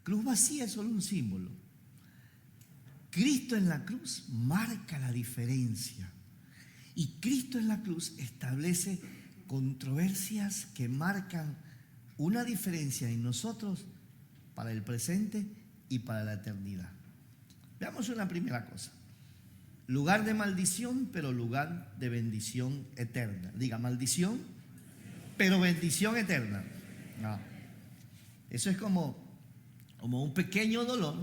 Cruz vacía es solo un símbolo. Cristo en la cruz marca la diferencia. Y Cristo en la cruz establece controversias que marcan una diferencia en nosotros para el presente y para la eternidad. Veamos una primera cosa. Lugar de maldición, pero lugar de bendición eterna. Diga, maldición, pero bendición eterna. No. Eso es como un pequeño dolor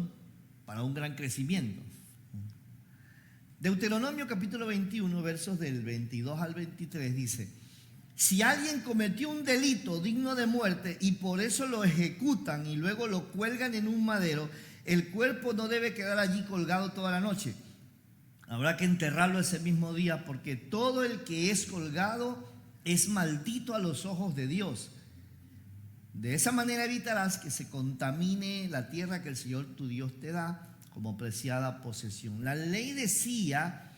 para un gran crecimiento. Deuteronomio capítulo 21, versos del 22 al 23 dice: si alguien cometió un delito digno de muerte y por eso lo ejecutan y luego lo cuelgan en un madero, el cuerpo no debe quedar allí colgado toda la noche. Habrá que enterrarlo ese mismo día, porque todo el que es colgado es maldito a los ojos de Dios. De esa manera evitarás que se contamine la tierra que el Señor tu Dios te da como preciada posesión. La ley decía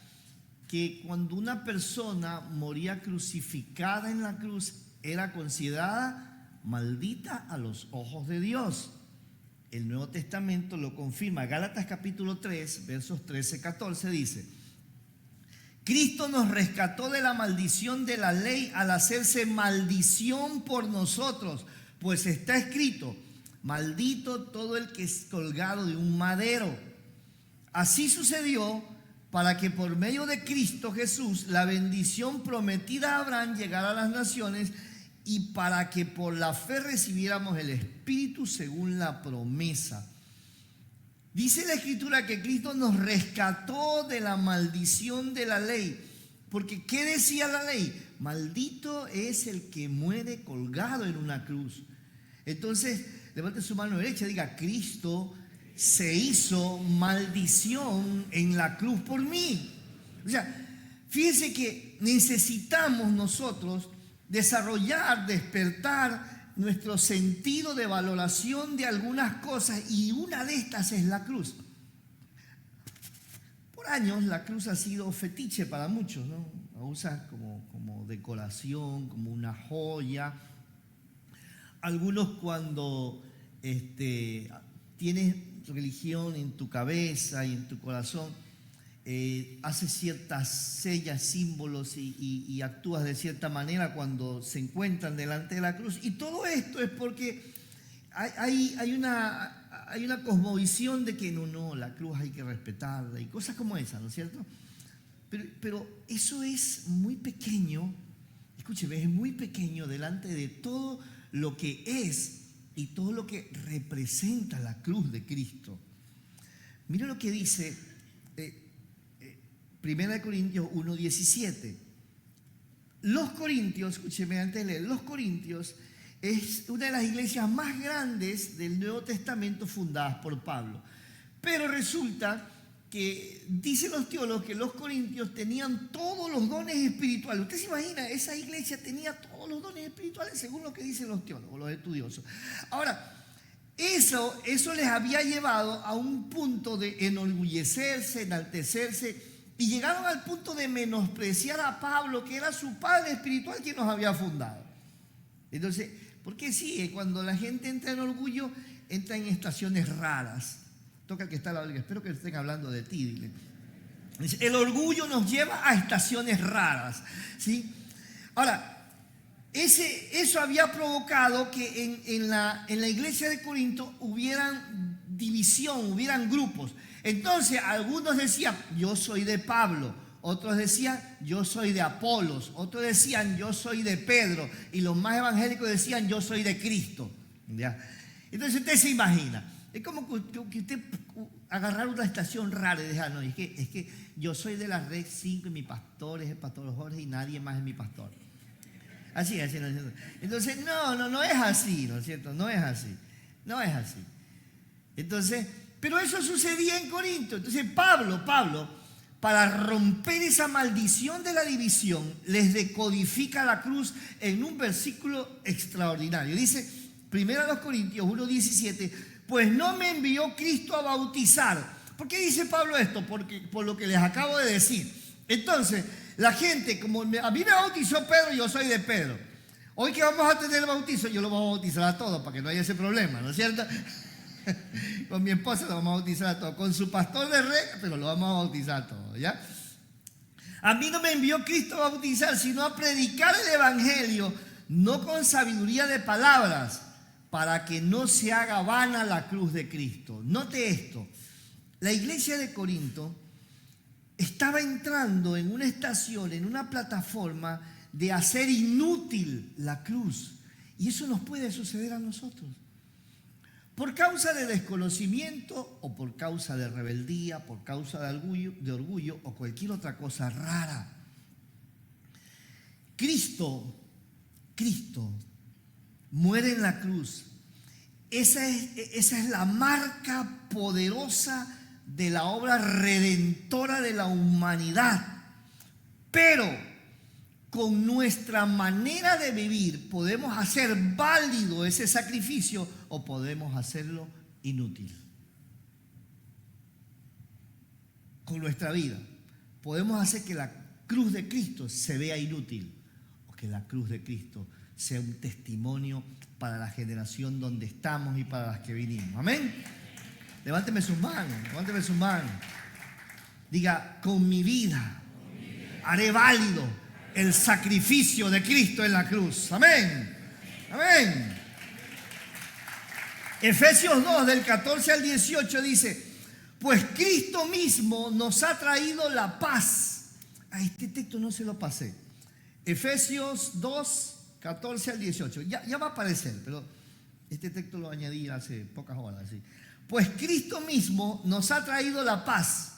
que cuando una persona moría crucificada en la cruz era considerada maldita a los ojos de Dios. El Nuevo Testamento lo confirma. Gálatas capítulo 3, versos 13-14 dice: Cristo nos rescató de la maldición de la ley al hacerse maldición por nosotros, pues está escrito: maldito todo el que es colgado de un madero. Así sucedió para que por medio de Cristo Jesús la bendición prometida a Abraham llegara a las naciones y para que por la fe recibiéramos el Espíritu según la promesa. Dice la Escritura que Cristo nos rescató de la maldición de la ley. Porque ¿qué decía la ley? Maldito es el que muere colgado en una cruz. Entonces, levante su mano derecha y diga: Cristo se hizo maldición en la cruz por mí. O sea, fíjense que necesitamos nosotros desarrollar, despertar nuestro sentido de valoración de algunas cosas, y una de estas es la cruz. Por años la cruz ha sido fetiche para muchos, ¿no? La usan como decoración, como una joya. Algunos cuando tienes religión en tu cabeza y en tu corazón, haces ciertas sellas, símbolos y actúas de cierta manera cuando se encuentran delante de la cruz. Y todo esto es porque hay una cosmovisión de que no, la cruz hay que respetarla y cosas como esas, ¿no es cierto? Pero eso es muy pequeño, escúcheme, es muy pequeño delante de todo lo que es y todo lo que representa la cruz de Cristo. Mira lo que dice 1 Corintios 1:17. Los Corintios, escúcheme antes de leer, los Corintios es una de las iglesias más grandes del Nuevo Testamento fundadas por Pablo. Pero resulta que dicen los teólogos que los corintios tenían todos los dones espirituales. Usted se imagina, esa iglesia tenía todos los dones espirituales según lo que dicen los teólogos, los estudiosos. Ahora, eso les había llevado a un punto de enorgullecerse, enaltecerse, y llegaron al punto de menospreciar a Pablo, que era su padre espiritual quien nos había fundado. Entonces, porque sí, cuando la gente entra en orgullo, entra en estaciones raras. Toca que está la Biblia, espero que estén hablando de ti, dile. El orgullo nos lleva a estaciones raras, ¿sí? Ahora, eso había provocado que en la iglesia de Corinto hubieran división, hubieran grupos. Entonces, algunos decían: yo soy de Pablo. Otros decían: yo soy de Apolos. Otros decían: yo soy de Pedro. Y los más evangélicos decían: yo soy de Cristo. ¿Ya? Entonces usted se imagina, es como que usted agarrar una estación rara y dejar: no, es que yo soy de la red 5 y mi pastor es el pastor Jorge y nadie más es mi pastor. Así, ¿no es cierto? Entonces, no es así, ¿no es cierto? No es así. Entonces, pero eso sucedía en Corinto. Entonces Pablo, para romper esa maldición de la división, les decodifica la cruz en un versículo extraordinario. Dice 1 Corintios 1:17: pues no me envió Cristo a bautizar. ¿Por qué dice Pablo esto? Porque por lo que les acabo de decir. Entonces, la gente, como a mí me bautizó Pedro, yo soy de Pedro. Hoy que vamos a tener el bautizo, yo lo voy a bautizar a todos para que no haya ese problema, ¿no es cierto? Con mi esposa lo vamos a bautizar a todos. Con su pastor de red, pero lo vamos a bautizar a todos, ¿ya? A mí no me envió Cristo a bautizar, sino a predicar el evangelio, no con sabiduría de palabras, para que no se haga vana la cruz de Cristo. Note esto, la iglesia de Corinto estaba entrando en una estación, en una plataforma de hacer inútil la cruz. Y eso nos puede suceder a nosotros. Por causa de desconocimiento o por causa de rebeldía, por causa de orgullo o cualquier otra cosa rara. Cristo muere en la cruz. Esa es la marca poderosa de la obra redentora de la humanidad. Pero con nuestra manera de vivir podemos hacer válido ese sacrificio o podemos hacerlo inútil. Con nuestra vida podemos hacer que la cruz de Cristo se vea inútil o que la cruz de Cristo sea un testimonio para la generación donde estamos y para las que vinimos. Amén. Levánteme sus manos, levánteme sus manos. Diga, con mi vida haré válido el sacrificio de Cristo en la cruz. Amén. Amén. Efesios 2, del 14 al 18 dice, pues Cristo mismo nos ha traído la paz. A este texto no se lo pasé. Efesios 2, 14 al 18. Ya va a aparecer, pero este texto lo añadí hace pocas horas. ¿Sí? Pues Cristo mismo nos ha traído la paz.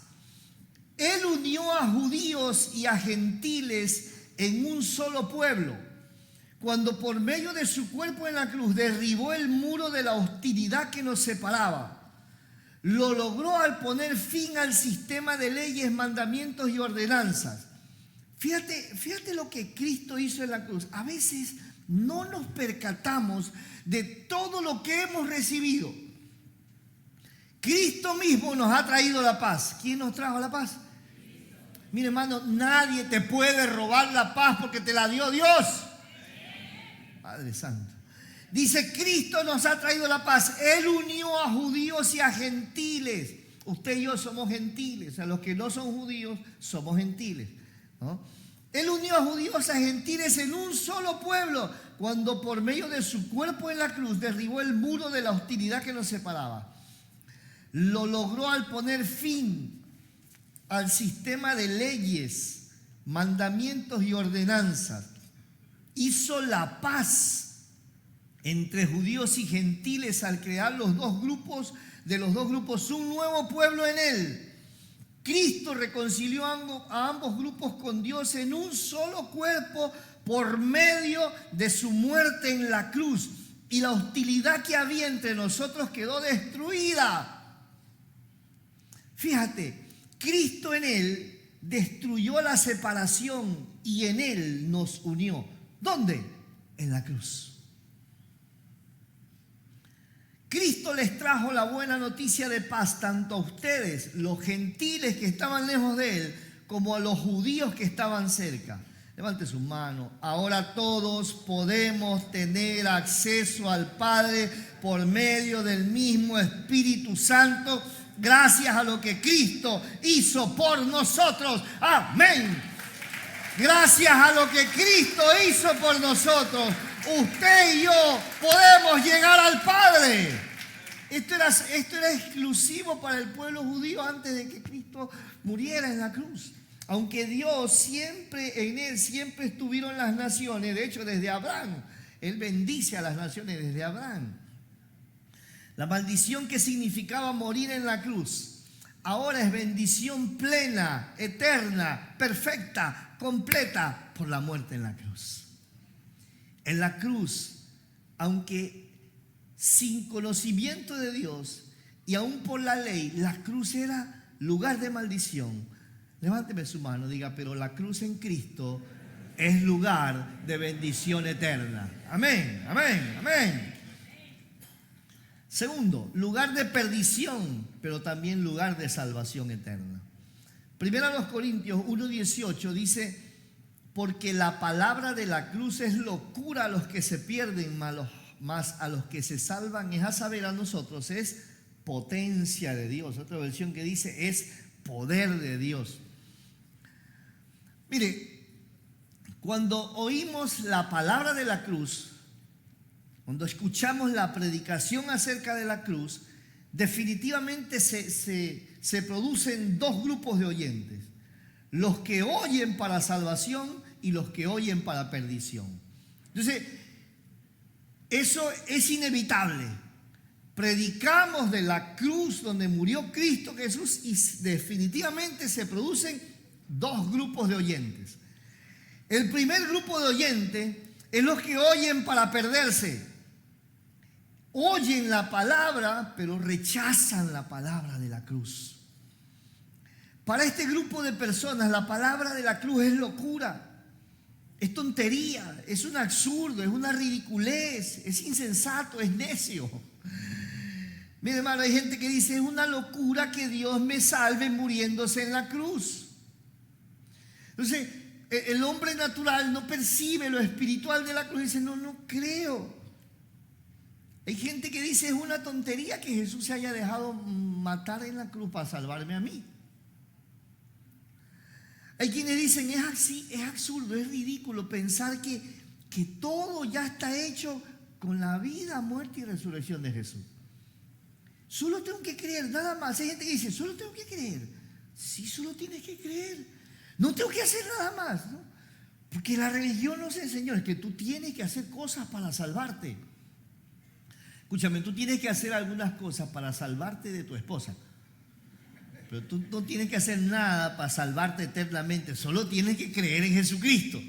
Él unió a judíos y a gentiles en un solo pueblo, cuando por medio de su cuerpo en la cruz derribó el muro de la hostilidad que nos separaba. Lo logró al poner fin al sistema de leyes, mandamientos y ordenanzas. Fíjate lo que Cristo hizo en la cruz. A veces no nos percatamos de todo lo que hemos recibido. Cristo mismo nos ha traído la paz. ¿Quién nos trajo la paz? Mire, hermano, nadie te puede robar la paz porque te la dio Dios. Padre Santo. Dice, Cristo nos ha traído la paz. Él unió a judíos y a gentiles. Usted y yo somos gentiles. O sea, los que no son judíos somos gentiles, ¿no? Él unió a judíos y a gentiles en un solo pueblo, cuando por medio de su cuerpo en la cruz derribó el muro de la hostilidad que nos separaba. Lo logró al poner fin al sistema de leyes, mandamientos y ordenanzas. Hizo la paz entre judíos y gentiles al crear de los dos grupos un nuevo pueblo en él. Cristo reconcilió a ambos grupos con Dios en un solo cuerpo por medio de su muerte en la cruz, y la hostilidad que había entre nosotros quedó destruida. Fíjate, Cristo en él destruyó la separación y en él nos unió. ¿Dónde? En la cruz. Cristo les trajo la buena noticia de paz tanto a ustedes, los gentiles que estaban lejos de él, como a los judíos que estaban cerca. Levante sus manos. Ahora todos podemos tener acceso al Padre por medio del mismo Espíritu Santo, gracias a lo que Cristo hizo por nosotros. Amén. Gracias a lo que Cristo hizo por nosotros, usted y yo podemos llegar al Padre. Esto era exclusivo para el pueblo judío antes de que Cristo muriera en la cruz. Aunque Dios siempre, en él siempre estuvieron las naciones. De hecho, desde Abraham, él bendice a las naciones desde Abraham. La maldición que significaba morir en la cruz, ahora es bendición plena, eterna, perfecta, completa por la muerte en la cruz. En la cruz, aunque sin conocimiento de Dios y aún por la ley, la cruz era lugar de maldición. Levánteme su mano, diga, pero la cruz en Cristo es lugar de bendición eterna. Amén, amén, amén. Segundo, lugar de perdición, pero también lugar de salvación eterna. Primero a los Corintios 1:18 dice, porque la palabra de la cruz es locura a los que se pierden, mas a los que se salvan, es a saber, a nosotros, es potencia de Dios. Otra versión que dice es poder de Dios. Mire, cuando oímos la palabra de la cruz, cuando escuchamos la predicación acerca de la cruz, definitivamente se producen dos grupos de oyentes: los que oyen para salvación y los que oyen para perdición. Entonces, eso es inevitable. Predicamos de la cruz donde murió Cristo Jesús y definitivamente se producen dos grupos de oyentes. El primer grupo de oyentes es los que oyen para perderse. Oyen la palabra, pero rechazan la palabra de la cruz. Para este grupo de personas, la palabra de la cruz es locura, es tontería, es un absurdo, es una ridiculez, es insensato, es necio. Mire, hermano, hay gente que dice: es una locura que Dios me salve muriéndose en la cruz. Entonces, el hombre natural no percibe lo espiritual de la cruz y dice: no creo. Hay gente que dice: es una tontería que Jesús se haya dejado matar en la cruz para salvarme a mí. Hay quienes dicen: es así, es absurdo, es ridículo pensar que todo ya está hecho con la vida, muerte y resurrección de Jesús. Solo tengo que creer, nada más. Hay gente que dice: solo tengo que creer. Sí, solo tienes que creer. No tengo que hacer nada más, ¿no? Porque la religión nos enseñó es que tú tienes que hacer cosas para salvarte. Escúchame, tú tienes que hacer algunas cosas para salvarte de tu esposa. Pero tú no tienes que hacer nada para salvarte eternamente. Solo tienes que creer en Jesucristo.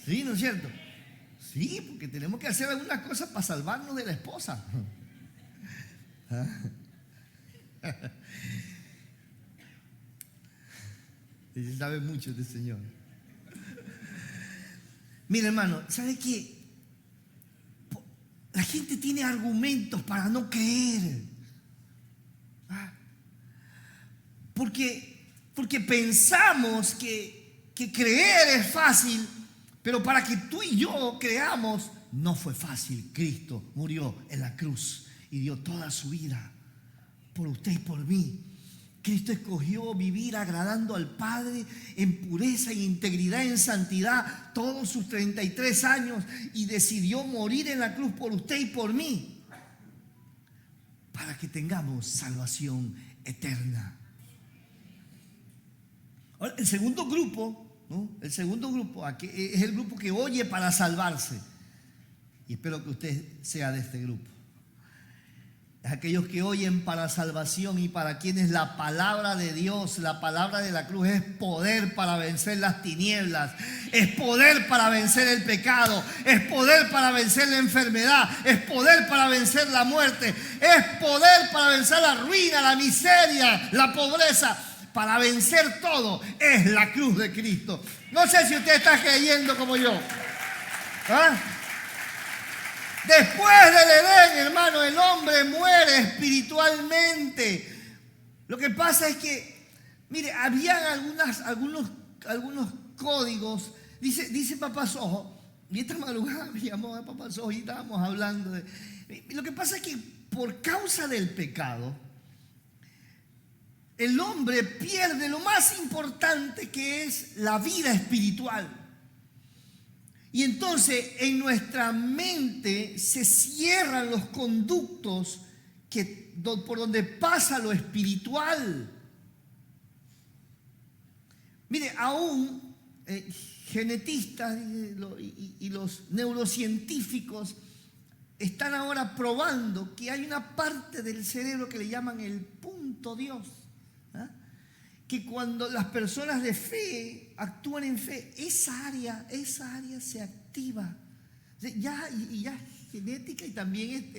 ¿Sí? ¿No es cierto? Sí, porque tenemos que hacer algunas cosas para salvarnos de la esposa. Se sabe mucho de Señor. Mira, hermano, ¿sabe qué? La gente tiene argumentos para no creer. Porque pensamos que creer es fácil, pero para que tú y yo creamos, no fue fácil. Cristo murió en la cruz y dio toda su vida por usted y por mí. Cristo escogió vivir agradando al Padre en pureza e integridad, en santidad, todos sus 33 años, y decidió morir en la cruz por usted y por mí, para que tengamos salvación eterna. Ahora, el segundo grupo, ¿no? El segundo grupo es el grupo que oye para salvarse. Y espero que usted sea de este grupo. Es aquellos que oyen para salvación y para quienes la palabra de Dios, la palabra de la cruz es poder para vencer las tinieblas, es poder para vencer el pecado, es poder para vencer la enfermedad, es poder para vencer la muerte, es poder para vencer la ruina, la miseria, la pobreza. Para vencer todo es la cruz de Cristo. No sé si usted está creyendo como yo. Después del Edén, hermano, el hombre muere espiritualmente. Lo que pasa es que, mire, habían algunos códigos. Dice Papá Sojo, y esta madrugada me llamó a Papá Sojo y estábamos hablando de... Lo que pasa es que por causa del pecado, el hombre pierde lo más importante, que es la vida espiritual. Y entonces en nuestra mente se cierran los conductos por donde pasa lo espiritual. Mire, aún genetistas y los neurocientíficos están ahora probando que hay una parte del cerebro que le llaman el punto Dios. Que cuando las personas de fe actúan en fe, esa área se activa. Ya genética y también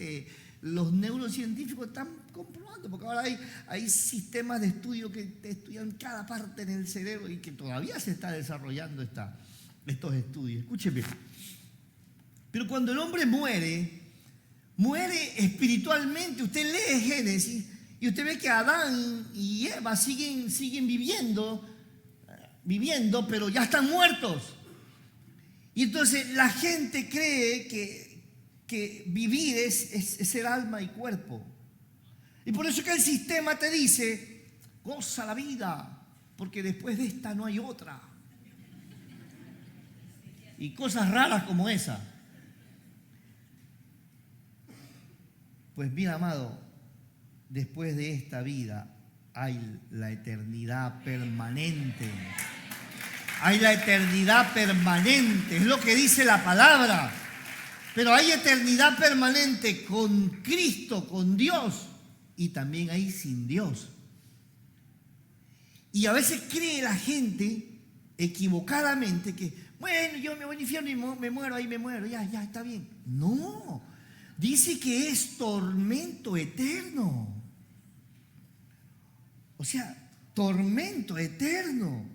los neurocientíficos están comprobando, porque ahora hay sistemas de estudio que estudian cada parte en el cerebro y que todavía se está desarrollando estos estudios. Escúcheme. Pero cuando el hombre muere espiritualmente. Usted lee Génesis y usted ve que Adán y Eva siguen viviendo, pero ya están muertos. Y entonces la gente cree que vivir es ser alma y cuerpo. Y por eso que el sistema te dice, goza la vida, porque después de esta no hay otra. Y cosas raras como esa. Pues mira, amado, después de esta vida hay la eternidad permanente. Hay la eternidad permanente, es lo que dice la palabra. Pero hay eternidad permanente con Cristo, con Dios, y también hay sin Dios. Y a veces cree la gente equivocadamente que, bueno, yo me voy al infierno y me muero, ahí me muero, ya, está bien. No, dice que es tormento eterno. O sea, tormento eterno.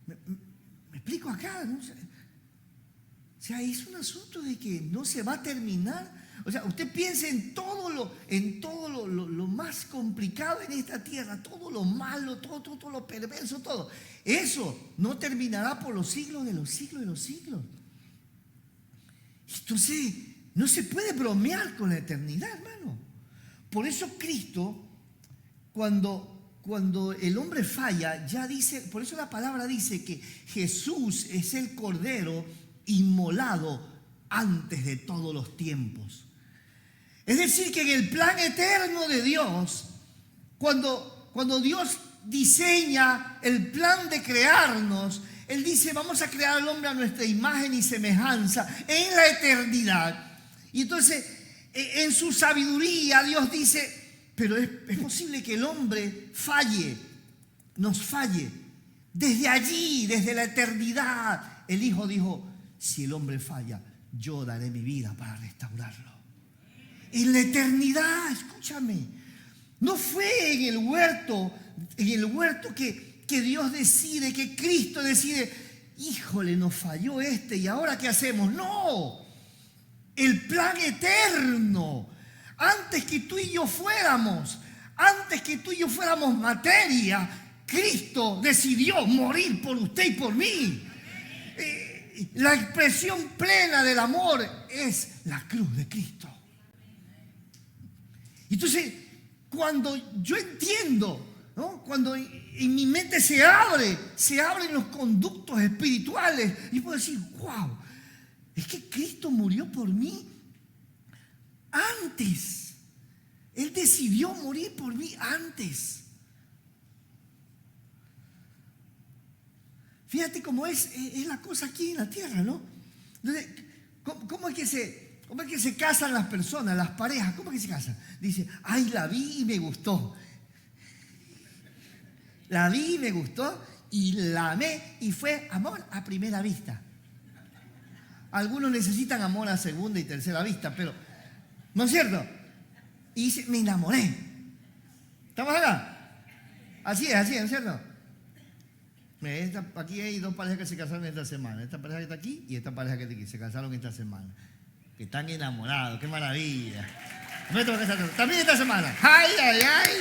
¿Me explico acá? ¿No? O sea, es un asunto de que no se va a terminar. O sea, usted piense en todo lo más complicado en esta tierra, todo lo malo, todo lo perverso, todo. Eso no terminará por los siglos de los siglos de los siglos. Entonces, no se puede bromear con la eternidad, hermano. Por eso Cristo, cuando el hombre falla, ya dice, por eso la palabra dice que Jesús es el Cordero inmolado antes de todos los tiempos. Es decir, que en el plan eterno de Dios, cuando Dios diseña el plan de crearnos, Él dice, vamos a crear al hombre a nuestra imagen y semejanza en la eternidad. Y entonces, en su sabiduría, Dios dice, pero es posible que el hombre nos falle. Desde allí, desde la eternidad, el Hijo dijo, si el hombre falla, yo daré mi vida para restaurarlo. En la eternidad, escúchame, no fue en el huerto que Dios decide, que Cristo decide, híjole, nos falló y ahora ¿qué hacemos? No, el plan eterno, antes que tú y yo fuéramos materia, Cristo decidió morir por usted y por mí. La expresión plena del amor es la cruz de Cristo. Entonces, cuando yo entiendo, ¿no? Cuando en mi mente se abren los conductos espirituales, y puedo decir, wow, es que Cristo murió por mí antes. Él decidió morir por mí antes. Fíjate cómo es la cosa aquí en la tierra, ¿no? Entonces, ¿cómo es que se casan las personas, las parejas? ¿Cómo es que se casan? Dice, ay, la vi y me gustó. La vi y me gustó y la amé y fue amor a primera vista. Algunos necesitan amor a segunda y tercera vista, pero ¿no es cierto? Y dice, me enamoré. ¿Estamos acá? Así es, ¿no es cierto? Aquí hay dos parejas que se casaron esta semana. Esta pareja que está aquí y esta pareja que está aquí. Se casaron esta semana. Que están enamorados. ¡Qué maravilla! También esta semana. ¡Ay, ay, ay!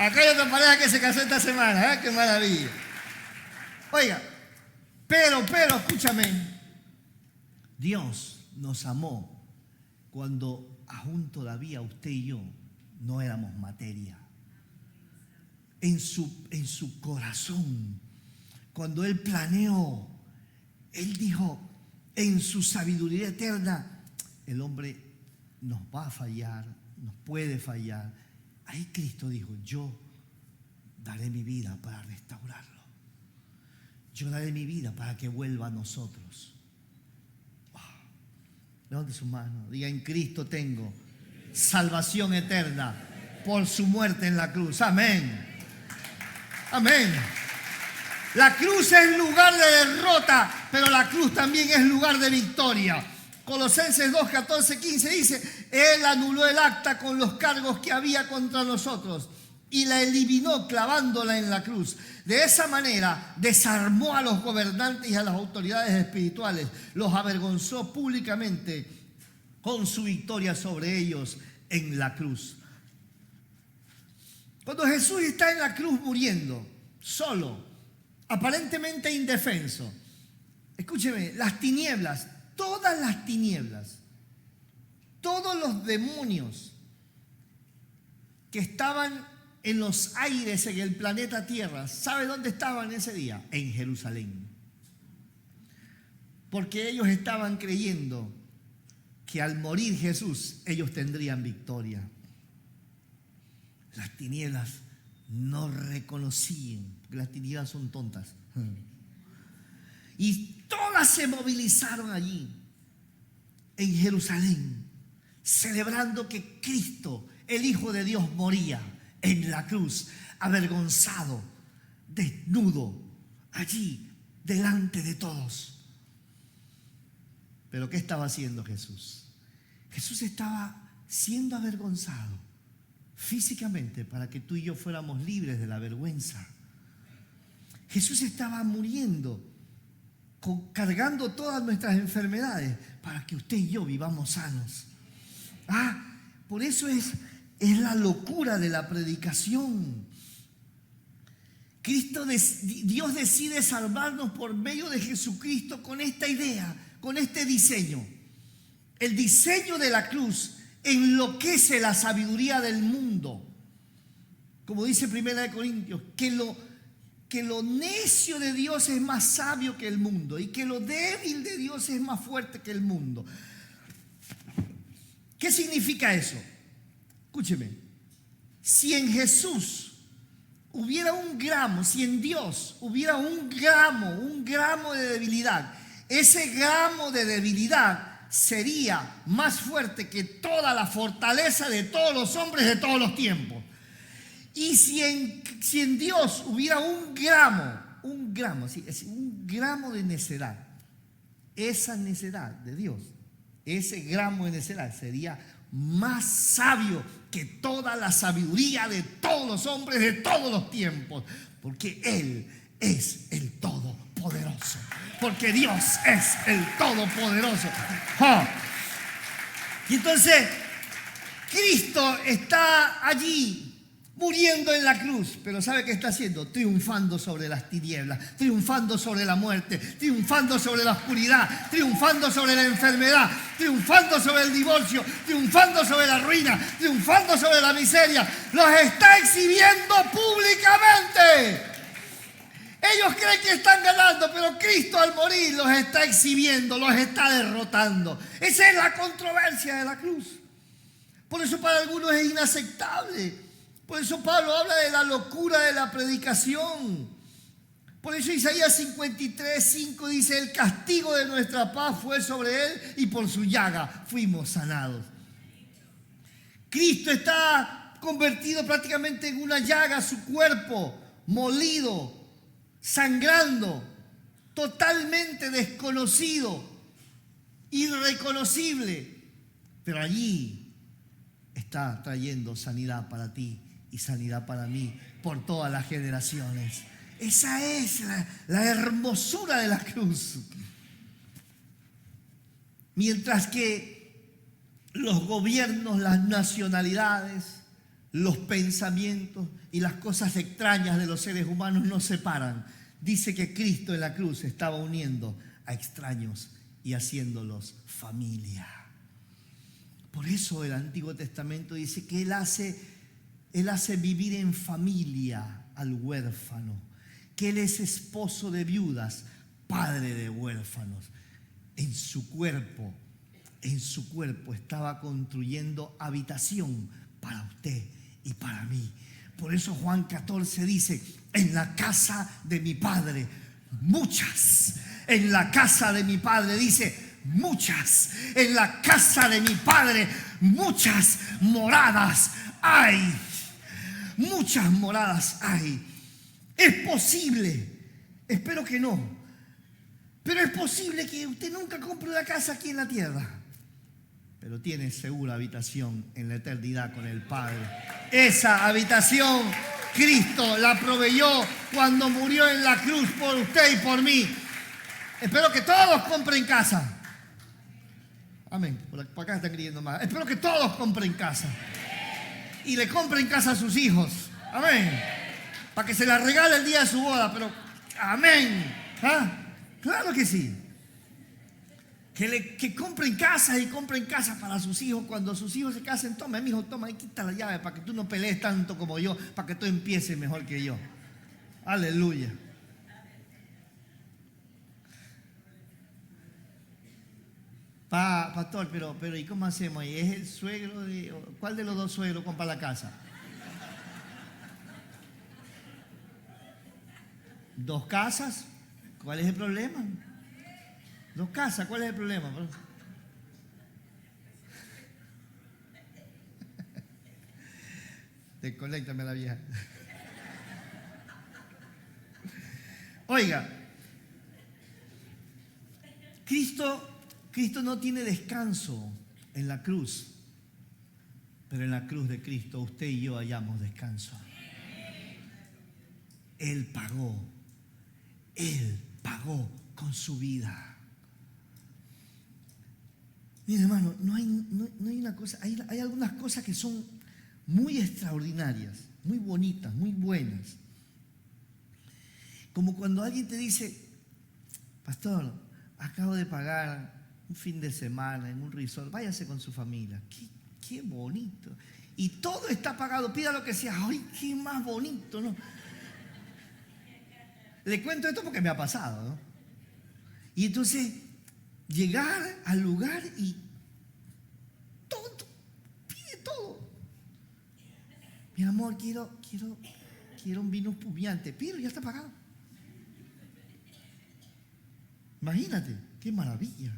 Acá hay otra pareja que se casó esta semana. ¿Eh? ¡Qué maravilla! Oiga, pero, escúchame. Dios nos amó cuando aún todavía usted y yo no éramos materia. En su corazón, cuando Él planeó, Él dijo, en su sabiduría eterna, el hombre nos va a fallar, nos puede fallar. Ahí Cristo dijo, yo daré mi vida para restaurarlo. Yo daré mi vida para que vuelva a nosotros. Levante su mano, diga, en Cristo tengo salvación eterna por su muerte en la cruz. Amén. Amén. La cruz es lugar de derrota, pero la cruz también es lugar de victoria. Colosenses 2, 14, 15 dice, Él anuló el acta con los cargos que había contra nosotros y la eliminó clavándola en la cruz. De esa manera desarmó a los gobernantes y a las autoridades espirituales, los avergonzó públicamente con su victoria sobre ellos en la cruz. Cuando Jesús está en la cruz muriendo, solo, aparentemente indefenso, escúcheme, las tinieblas, todas las tinieblas, todos los demonios que estaban en los aires en el planeta Tierra. ¿Sabe dónde estaban ese día? En Jerusalén. Porque ellos estaban creyendo que al morir Jesús, ellos tendrían victoria. Las tinieblas no reconocían, porque las tinieblas son tontas. Y todas se movilizaron allí, en Jerusalén, celebrando que Cristo, el Hijo de Dios, moría en la cruz, avergonzado, desnudo, allí, delante de todos. Pero ¿qué estaba haciendo Jesús? Jesús estaba siendo avergonzado físicamente para que tú y yo fuéramos libres de la vergüenza. Jesús estaba muriendo, cargando todas nuestras enfermedades para que usted y yo vivamos sanos. Por eso es la locura de la predicación. Dios decide salvarnos por medio de Jesucristo con esta idea, con este diseño. El diseño de la cruz enloquece la sabiduría del mundo. Como dice 1 Corintios, que lo necio de Dios es más sabio que el mundo y que lo débil de Dios es más fuerte que el mundo. ¿Qué significa eso? Escúcheme. Si en Jesús hubiera un gramo, si en Dios hubiera un gramo de debilidad, ese gramo de debilidad sería más fuerte que toda la fortaleza de todos los hombres de todos los tiempos. Y si en Dios hubiera un gramo de necedad, esa necedad de Dios, ese gramo de necedad sería más sabio que toda la sabiduría de todos los hombres de todos los tiempos, porque Él es el Todopoderoso. Porque Dios es el Todopoderoso. Y entonces, Cristo está allí muriendo en la cruz, pero ¿sabe qué está haciendo? Triunfando sobre las tinieblas, triunfando sobre la muerte, triunfando sobre la oscuridad, triunfando sobre la enfermedad, triunfando sobre el divorcio, triunfando sobre la ruina, triunfando sobre la miseria. Los está exhibiendo públicamente. Ellos creen que están ganando, pero Cristo al morir los está exhibiendo, los está derrotando. Esa es la controversia de la cruz. Por eso para algunos es inaceptable. Por eso Pablo habla de la locura de la predicación. Por eso Isaías 53:5 dice: el castigo de nuestra paz fue sobre él y por su llaga fuimos sanados. Cristo está convertido prácticamente en una llaga, su cuerpo molido, sangrando, totalmente desconocido, irreconocible. Pero allí está trayendo sanidad para ti y sanidad para mí por todas las generaciones. Esa es la hermosura de la cruz. Mientras que los gobiernos, las nacionalidades, los pensamientos y las cosas extrañas de los seres humanos nos separan, dice que Cristo en la cruz estaba uniendo a extraños y haciéndolos familia. Por eso el Antiguo Testamento dice que Él hace vivir en familia al huérfano, que Él es esposo de viudas, padre de huérfanos. En su cuerpo estaba construyendo habitación para usted y para mí. Por eso Juan 14 dice: en la casa de mi Padre muchas, en la casa de mi Padre, dice muchas, en la casa de mi Padre muchas moradas hay. Muchas moradas hay. Es posible, espero que no, pero es posible que usted nunca compre una casa aquí en la tierra, pero tiene segura habitación en la eternidad con el Padre. Esa habitación Cristo la proveyó cuando murió en la cruz por usted y por mí. Espero que todos compren casa. Amén. Por acá están creyendo más. Espero que todos compren casa. Y le compren casa a sus hijos. Amén. Para que se la regale el día de su boda. Pero, amén. Claro que sí. Que compren casas y compren casas para sus hijos. Cuando sus hijos se casen, toma, mijo, toma, ahí quita la llave para que tú no pelees tanto como yo, para que tú empieces mejor que yo. Aleluya. Pastor, pero ¿y cómo hacemos ahí? ¿Es el suegro de... ¿Cuál de los dos suegros compra la casa? ¿Dos casas? ¿Cuál es el problema? Dos casas, ¿cuál es el problema? Desconéctame a la vieja. Oiga, Cristo no tiene descanso en la cruz, pero en la cruz de Cristo usted y yo hallamos descanso. Él pagó con su vida. Mira, hermano, no hay una cosa, hay algunas cosas que son muy extraordinarias, muy bonitas, muy buenas. Como cuando alguien te dice, pastor, acabo de pagar un fin de semana en un resort, váyase con su familia. Qué bonito. Y todo está pagado, pida lo que sea. ¡Ay, qué más bonito!, ¿no? Le cuento esto porque me ha pasado, ¿no? Y entonces, llegar al lugar y todo, pide todo. Mi amor, quiero un vino espumiante. Pero ya está pagado. Imagínate, qué maravilla.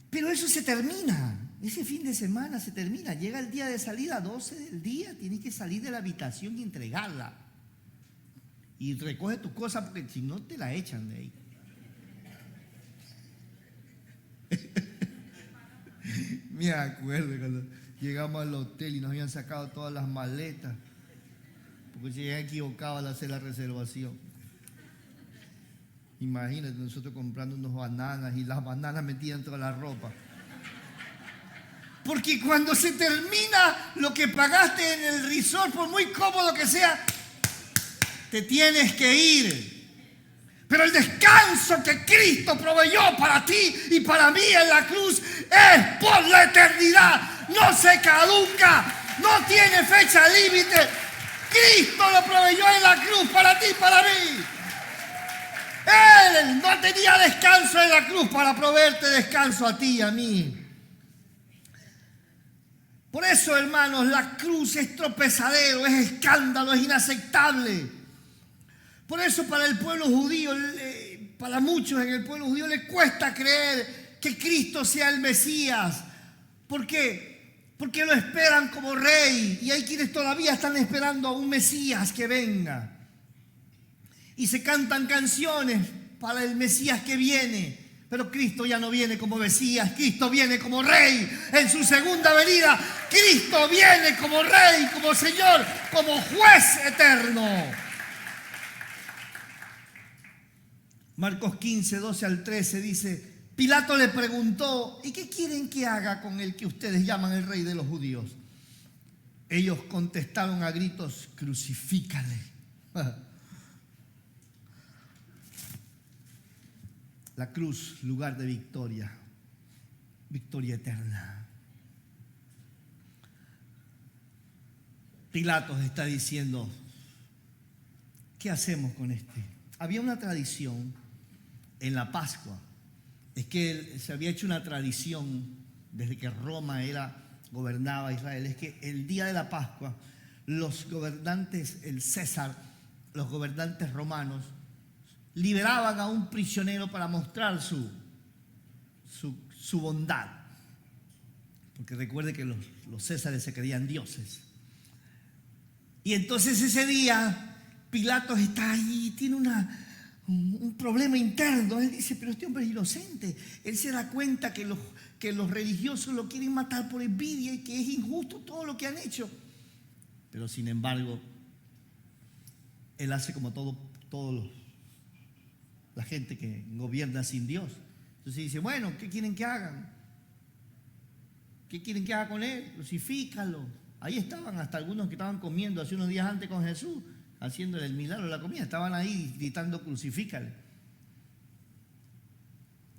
Pero eso se termina. Ese fin de semana se termina. Llega el día de salida, 12 del día. Tienes que salir de la habitación y entregarla. Y recoge tus cosas porque si no te la echan de ahí. Me acuerdo cuando llegamos al hotel y nos habían sacado todas las maletas porque se habían equivocado al hacer la reservación. Imagínate nosotros comprando unas bananas y las bananas metidas dentro de la ropa. Porque cuando se termina lo que pagaste en el resort, por muy cómodo que sea, te tienes que ir. Pero el descanso que Cristo proveyó para ti y para mí en la cruz es por la eternidad. No se caduca, no tiene fecha límite. Cristo lo proveyó en la cruz para ti y para mí. Él no tenía descanso en la cruz para proveerte descanso a ti y a mí. Por eso, hermanos, la cruz es tropezadero, es escándalo, es inaceptable. Por eso para el pueblo judío, para muchos en el pueblo judío les cuesta creer que Cristo sea el Mesías. ¿Por qué? Porque lo esperan como rey y hay quienes todavía están esperando a un Mesías que venga. Y se cantan canciones para el Mesías que viene. Pero Cristo ya no viene como Mesías, Cristo viene como Rey en su segunda venida. Cristo viene como Rey, como Señor, como Juez eterno. Marcos 15, 12 al 13 dice, Pilato le preguntó, ¿y qué quieren que haga con el que ustedes llaman el Rey de los judíos? Ellos contestaron a gritos, crucifícale. La cruz, lugar de victoria, victoria eterna. Pilatos está diciendo, ¿qué hacemos con este? Había una tradición en la Pascua, es que se había hecho una tradición desde que Roma gobernaba Israel, es que el día de la Pascua, los gobernantes, el César, los gobernantes romanos, liberaban a un prisionero para mostrar su bondad. Porque recuerde que los césares se creían dioses. Y entonces ese día Pilatos está ahí, tiene un problema interno. Él dice, pero este hombre es inocente. Él se da cuenta que los religiosos lo quieren matar por envidia y que es injusto todo lo que han hecho. Pero sin embargo, él hace como todos la gente que gobierna sin Dios. Entonces dice, bueno, ¿qué quieren que hagan? ¿Qué quieren que haga con él? Crucifícalo. Ahí estaban hasta algunos que estaban comiendo hace unos días antes con Jesús, haciéndole el milagro de la comida. Estaban ahí gritando, crucifícale.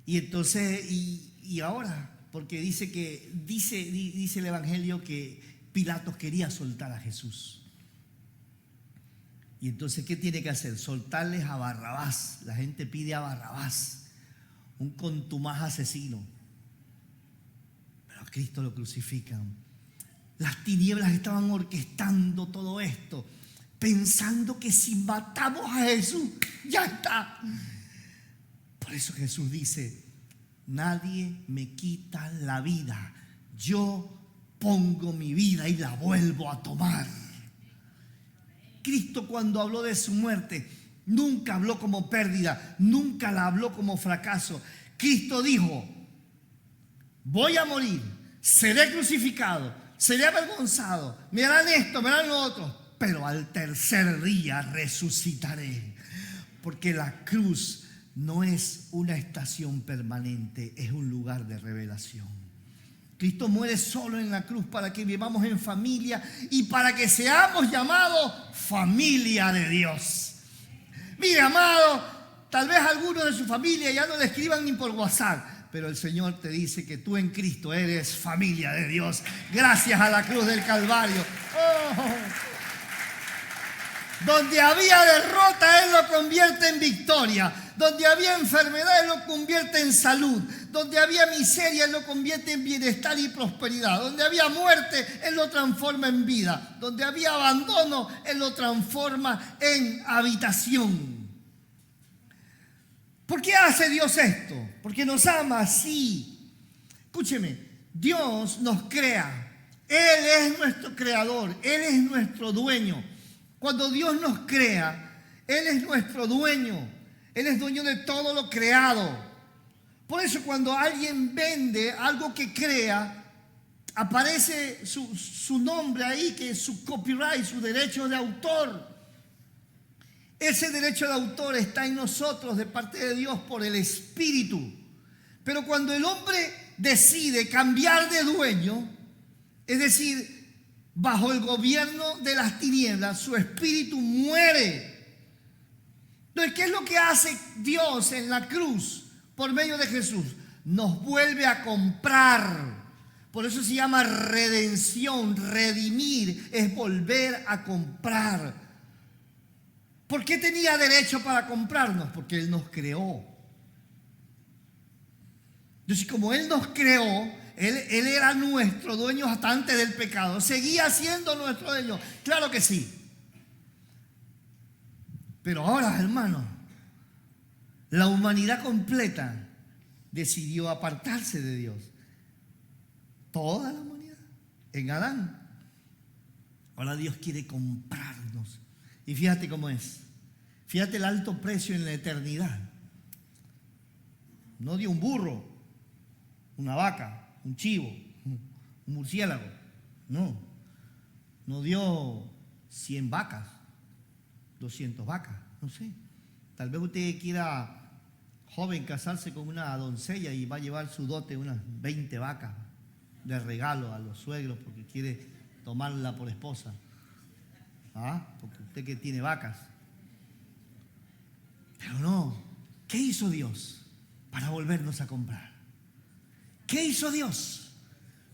Y entonces, y ahora, porque dice el Evangelio que Pilatos quería soltar a Jesús. Y entonces, ¿qué tiene que hacer? Soltarles a Barrabás. La gente pide a Barrabás, un contumaz asesino. Pero a Cristo lo crucifican. Las tinieblas estaban orquestando todo esto, pensando que si matamos a Jesús, ya está. Por eso Jesús dice: nadie me quita la vida, yo pongo mi vida y la vuelvo a tomar. Cristo, cuando habló de su muerte, nunca habló como pérdida, nunca la habló como fracaso. Cristo dijo: voy a morir, seré crucificado, seré avergonzado, me harán esto, me harán lo otro, pero al tercer día resucitaré. Porque la cruz no es una estación permanente, es un lugar de revelación. Cristo muere solo en la cruz para que vivamos en familia y para que seamos llamados familia de Dios. Mire, amado, tal vez algunos de su familia ya no le escriban ni por WhatsApp, pero el Señor te dice que tú en Cristo eres familia de Dios, gracias a la cruz del Calvario. Oh. Donde había derrota, Él lo convierte en victoria. Donde había enfermedad, Él lo convierte en salud. Donde había miseria, Él lo convierte en bienestar y prosperidad. Donde había muerte, Él lo transforma en vida. Donde había abandono, Él lo transforma en habitación. ¿Por qué hace Dios esto? Porque nos ama así. Escúcheme, Dios nos crea. Él es nuestro creador, Él es nuestro dueño. Cuando Dios nos crea, Él es nuestro dueño. Él es dueño de todo lo creado. Por eso cuando alguien vende algo que crea, aparece su nombre ahí, que es su copyright, su derecho de autor. Ese derecho de autor está en nosotros de parte de Dios por el Espíritu. Pero cuando el hombre decide cambiar de dueño, es decir, bajo el gobierno de las tinieblas, su espíritu muere. Entonces, ¿qué es lo que hace Dios en la cruz por medio de Jesús? Nos vuelve a comprar. Por eso se llama redención. Redimir es volver a comprar. ¿Por qué tenía derecho para comprarnos? Porque Él nos creó. Entonces, como Él nos creó, Él era nuestro dueño hasta antes del pecado. Seguía siendo nuestro dueño. Claro que sí. Pero ahora, hermano, la humanidad completa decidió apartarse de Dios. Toda la humanidad. En Adán. Ahora Dios quiere comprarnos. Y fíjate cómo es. Fíjate el alto precio en la eternidad. No dio un burro, una vaca, un chivo, un murciélago. No dio 100 vacas, 200 vacas, no sé. Tal vez usted quiera, joven, casarse con una doncella y va a llevar su dote, unas 20 vacas de regalo a los suegros porque quiere tomarla por esposa. Porque usted que tiene vacas. Pero no, ¿qué hizo Dios para volvernos a comprar? ¿Qué hizo Dios?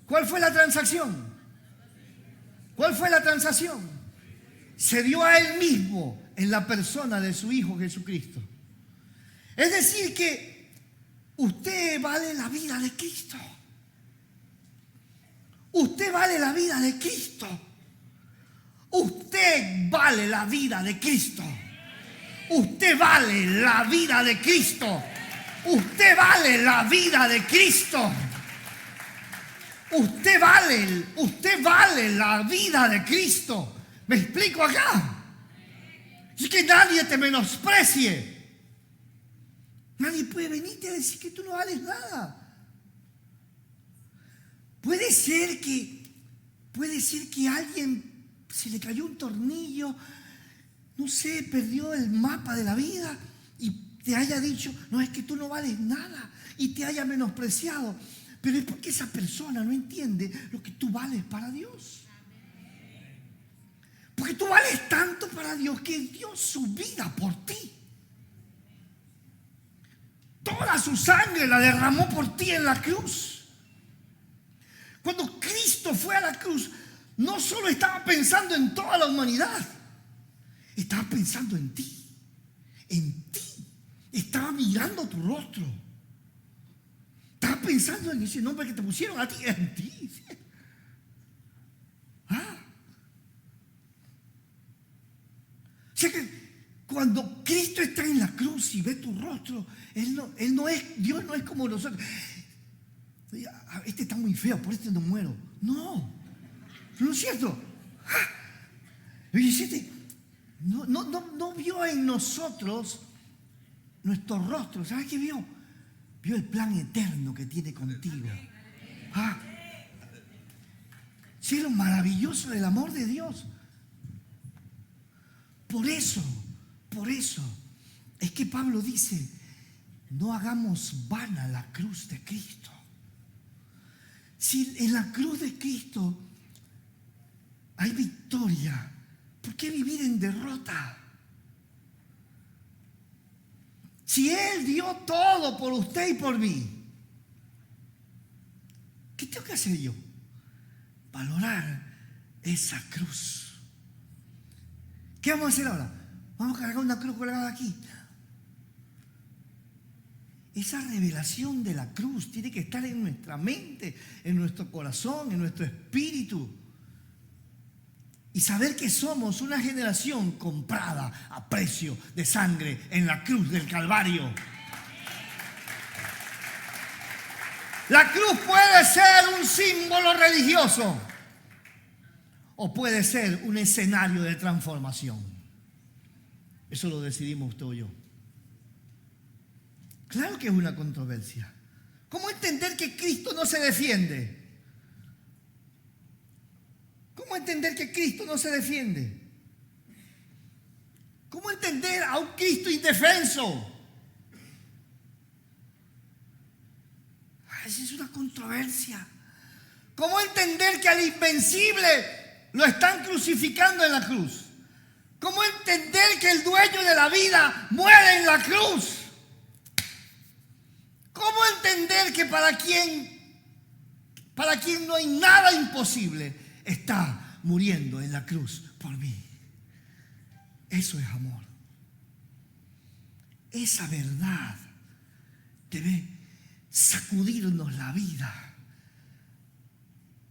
¿Cuál fue la transacción? ¿Cuál fue la transacción? Se dio a Él mismo en la persona de su Hijo Jesucristo. Es decir que usted vale la vida de Cristo. Usted vale la vida de Cristo. Usted vale la vida de Cristo. Usted vale la vida de Cristo. Usted vale la vida de Cristo. Usted vale la vida de Cristo. ¿Me explico acá? Es que nadie te menosprecie. Nadie puede venirte a decir que tú no vales nada. Puede ser que a alguien se le cayó un tornillo, no sé, perdió el mapa de la vida y te haya dicho, no, es que tú no vales nada, y te haya menospreciado. Pero es porque esa persona no entiende lo que tú vales para Dios. Porque tú vales tanto para Dios que dio su vida por ti. Toda su sangre la derramó por ti en la cruz. Cuando Cristo fue a la cruz, no solo estaba pensando en toda la humanidad, estaba pensando en ti, estaba mirando tu rostro, estaba pensando en ese nombre que te pusieron a ti, en ti. ¿Ah? O sea que cuando Cristo está en la cruz y ve tu rostro, Dios no es como nosotros. Este está muy feo, por este no muero. No es cierto. No vio en nosotros nuestro rostro. ¿Sabes qué vio? Vio el plan eterno que tiene contigo. Sí, lo maravilloso del amor de Dios. Por eso es que Pablo dice, no hagamos vana la cruz de Cristo. Si en la cruz de Cristo hay victoria, ¿por qué vivir en derrota? Si Él dio todo por usted y por mí, ¿qué tengo que hacer yo? Valorar esa cruz. ¿Qué vamos a hacer ahora? Vamos a cargar una cruz colgada aquí. Esa revelación de la cruz tiene que estar en nuestra mente, en nuestro corazón, en nuestro espíritu. Y saber que somos una generación comprada a precio de sangre en la cruz del Calvario. La cruz puede ser un símbolo religioso o puede ser un escenario de transformación. Eso lo decidimos usted o yo. Claro que es una controversia. ¿Cómo entender que Cristo no se defiende? ¿Cómo entender que Cristo no se defiende? ¿Cómo entender a un Cristo indefenso? Esa es una controversia. ¿Cómo entender que al invencible lo están crucificando en la cruz? ¿Cómo entender que el dueño de la vida muere en la cruz? ¿Cómo entender que para quien no hay nada imposible está muriendo en la cruz por mí? Eso es amor. Esa verdad debe sacudirnos la vida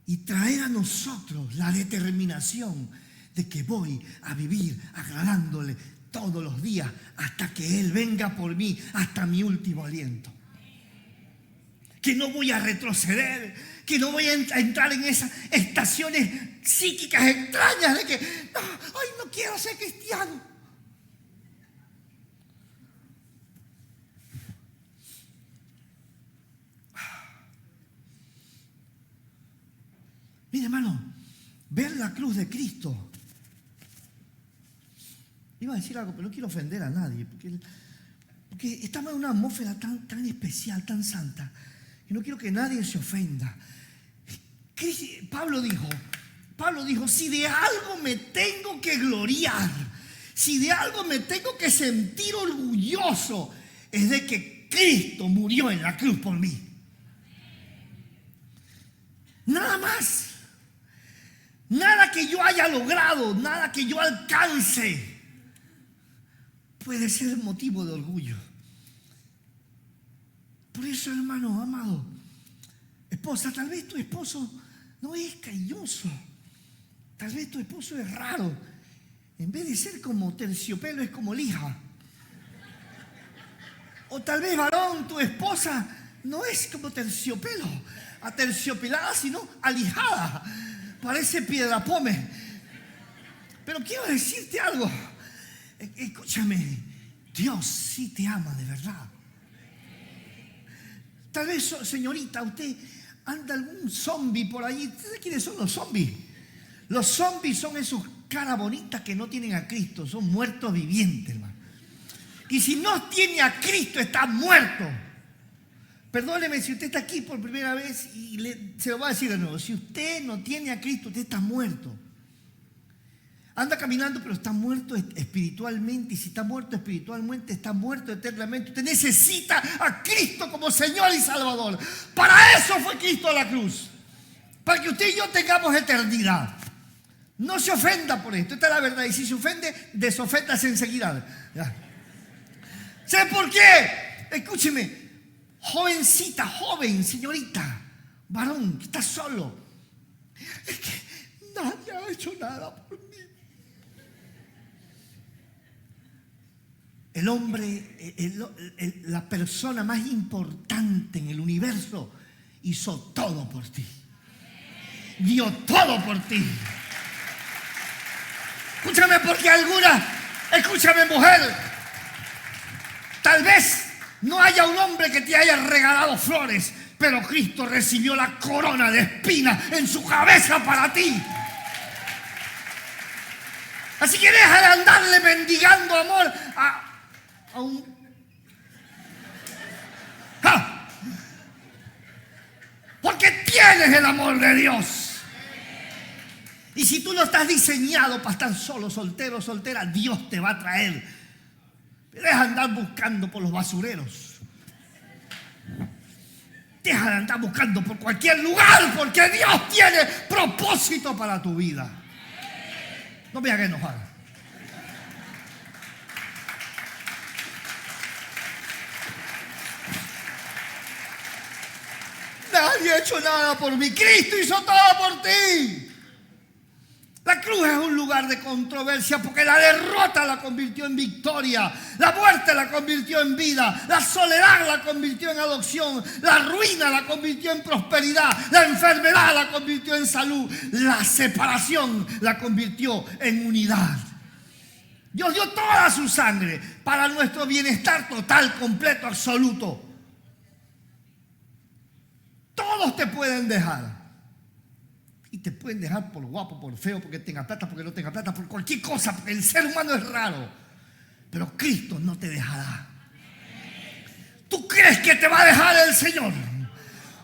y traer a nosotros la determinación de que voy a vivir agradándole todos los días hasta que Él venga por mí, hasta mi último aliento. Que no voy a retroceder, que no voy a entrar en esas estaciones psíquicas extrañas de que no quiero ser cristiano. Mire, hermano, ver la cruz de Cristo. Iba a decir algo, pero no quiero ofender a nadie, porque estamos en una atmósfera tan especial, tan santa, y no quiero que nadie se ofenda. Pablo dijo, si de algo me tengo que gloriar, si de algo me tengo que sentir orgulloso, es de que Cristo murió en la cruz por mí. Nada más. Nada que yo haya logrado, nada que yo alcance puede ser motivo de orgullo. Por eso, hermano amado, esposa, tal vez tu esposo no es cariñoso, tal vez tu esposo es raro. En vez de ser como terciopelo, es como lija. O tal vez, varón, tu esposa no es como terciopelo, aterciopelada, sino alijada. Parece piedra-pome. Pero quiero decirte algo. Escúchame, Dios sí te ama de verdad. Tal vez, señorita, usted anda algún zombie por allí. ¿Ustedes quiénes son los zombies? Los zombies son esos caras bonitas que no tienen a Cristo. Son muertos vivientes, hermano. Y si no tiene a Cristo, está muerto. Perdóneme si usted está aquí por primera vez y se lo voy a decir de nuevo. Si usted no tiene a Cristo, usted está muerto. Anda caminando, pero está muerto espiritualmente. Y si está muerto espiritualmente, está muerto eternamente. Usted necesita a Cristo como Señor y Salvador. Para eso fue Cristo a la cruz. Para que usted y yo tengamos eternidad. No se ofenda por esto. Esta es la verdad. Y si se ofende, desoféndase enseguida. Ya. ¿Sabe por qué? Escúcheme. Jovencita, joven, señorita, varón, que está solo. Es que nadie ha hecho nada por mí. El hombre, la persona más importante en el universo, hizo todo por ti. Dio todo por ti. Escúchame, porque escúchame, mujer, tal vez no haya un hombre que te haya regalado flores, pero Cristo recibió la corona de espinas en su cabeza para ti. Así que deja de andarle mendigando amor a un... ¡Ja! Porque tienes el amor de Dios. Y si tú no estás diseñado para estar solo, soltero, soltera, Dios te va a traer. Deja de andar buscando por los basureros. Deja de andar buscando por cualquier lugar, porque Dios tiene propósito para tu vida. No me hagas enojar. Nadie ha hecho nada por mí. Cristo hizo todo por ti. La cruz es un lugar de controversia porque la derrota la convirtió en victoria, la muerte la convirtió en vida, la soledad la convirtió en adopción, la ruina la convirtió en prosperidad, la enfermedad la convirtió en salud, la separación la convirtió en unidad. Dios dio toda su sangre para nuestro bienestar total, completo, absoluto. Todos te pueden dejar. Y te pueden dejar por guapo, por feo, porque tenga plata, porque no tenga plata, por cualquier cosa, porque el ser humano es raro. Pero Cristo no te dejará. ¿Tú crees que te va a dejar el Señor?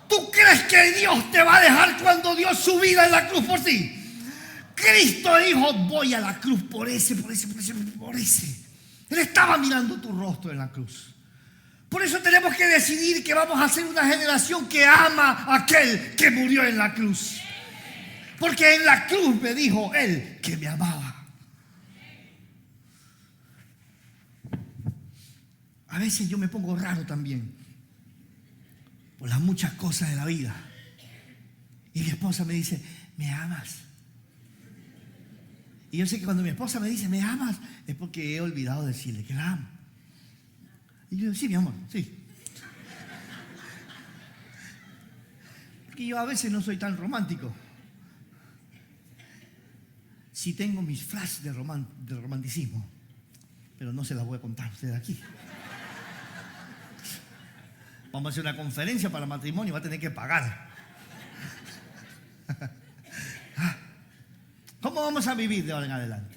¿Tú crees que Dios te va a dejar cuando dio su vida en la cruz por ti? Cristo dijo, voy a la cruz por ese. Él estaba mirando tu rostro en la cruz. Por eso tenemos que decidir que vamos a ser una generación que ama a aquel que murió en la cruz. Porque en la cruz me dijo Él que me amaba. A veces yo me pongo raro también por las muchas cosas de la vida. Y mi esposa me dice, ¿me amas? Y yo sé que cuando mi esposa me dice, ¿me amas? Es porque he olvidado decirle que la amo. Y yo digo, sí, mi amor, sí. Porque yo a veces no soy tan romántico. Sí tengo mis flashes de romanticismo, pero no se las voy a contar a ustedes aquí. Vamos a hacer una conferencia para matrimonio, va a tener que pagar. ¿Cómo vamos a vivir de ahora en adelante?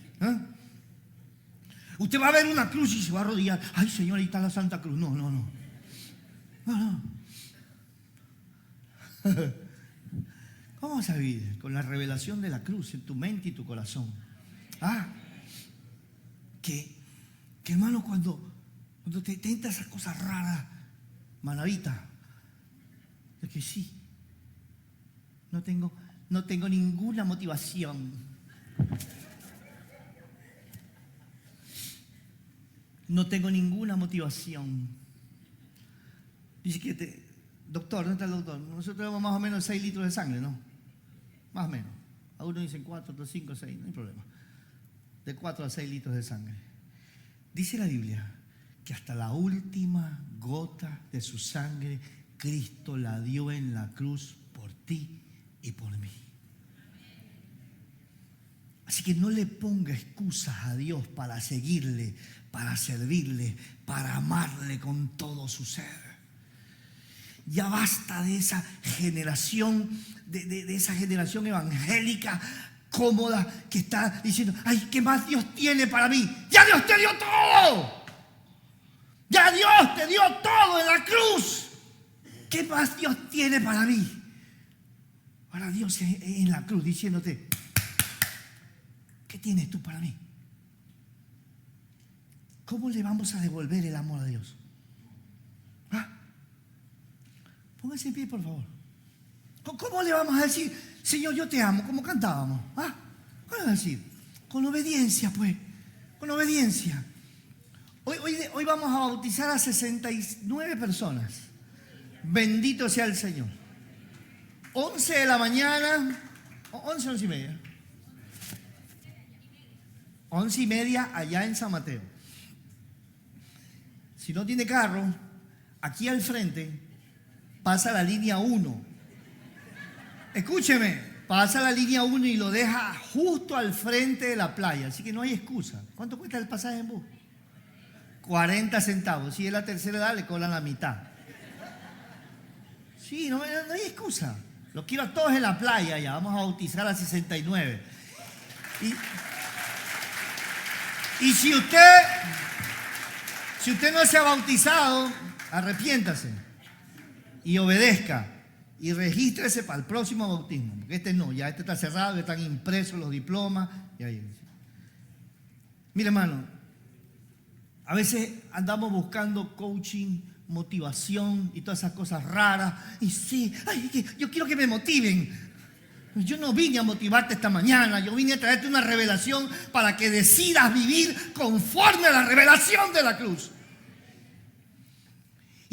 Usted va a ver una cruz y se va a arrodillar. Ay, Señor, ahí está la Santa Cruz. No. ¿Cómo vas a vivir? Con la revelación de la cruz en tu mente y tu corazón. Que hermano, cuando te entra esas cosas raras, manavita, es que sí, no tengo ninguna motivación. No tengo ninguna motivación. Dice que doctor, ¿dónde está el doctor? Nosotros tenemos más o menos 6 litros de sangre, ¿no? Más o menos. Algunos dicen 4, otros 5, 6, no hay problema. De 4 a 6 litros de sangre. Dice la Biblia que hasta la última gota de su sangre Cristo la dio en la cruz por ti y por mí. Así que no le ponga excusas a Dios para seguirle, para servirle, para amarle con todo su ser. Ya basta de esa generación, de esa generación evangélica cómoda que está diciendo, ay, ¿qué más Dios tiene para mí? Ya Dios te dio todo. Ya Dios te dio todo en la cruz. ¿Qué más Dios tiene para mí? Ahora Dios en la cruz diciéndote, ¿qué tienes tú para mí? ¿Cómo le vamos a devolver el amor a Dios? ¿Ah? Póngase en pie, por favor. ¿Cómo le vamos a decir, Señor, yo te amo? ¿Cómo cantábamos? ¿Ah? ¿Cómo le vamos a decir? Con obediencia, pues. Con obediencia. Hoy vamos a bautizar a 69 personas. Bendito sea el Señor. 11 de la mañana, 11 y media. 11 y media allá en San Mateo. Si no tiene carro, aquí al frente pasa la línea 1. Escúcheme, pasa la línea 1 y lo deja justo al frente de la playa. Así que no hay excusa. ¿Cuánto cuesta el pasaje en bus? 40 centavos. Si es la tercera edad, le cobran la mitad. Sí, no hay excusa. Los quiero a todos en la playa ya. Vamos a bautizar a 69. Y si usted no se ha bautizado, arrepiéntase y obedezca y regístrese para el próximo bautismo. Porque este no, ya este está cerrado, ya están impresos los diplomas. Mire, hermano, a veces andamos buscando coaching, motivación y todas esas cosas raras. Y sí, yo quiero que me motiven. Yo no vine a motivarte esta mañana, yo vine a traerte una revelación para que decidas vivir conforme a la revelación de la cruz.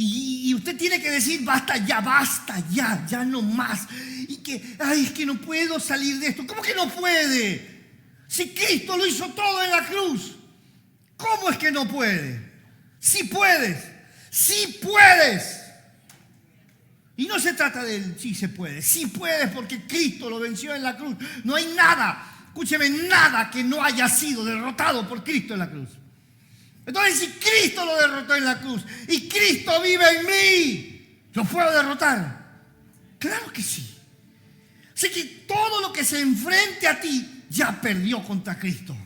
Y usted tiene que decir, basta ya, ya no más. Y que, es que no puedo salir de esto. ¿Cómo que no puede? Si Cristo lo hizo todo en la cruz, ¿cómo es que no puede? Sí puedes, sí puedes. Y no se trata de sí se puede, sí puedes porque Cristo lo venció en la cruz. No hay nada, escúcheme, nada que no haya sido derrotado por Cristo en la cruz. Entonces, si Cristo lo derrotó en la cruz y Cristo vive en mí, ¿lo puedo derrotar? Claro que sí. Así que todo lo que se enfrente a ti ya perdió contra Cristo.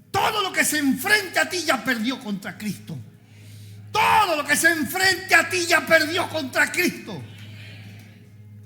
Todo lo que se enfrente a ti ya perdió contra Cristo. Todo lo que se enfrente a ti ya perdió contra Cristo.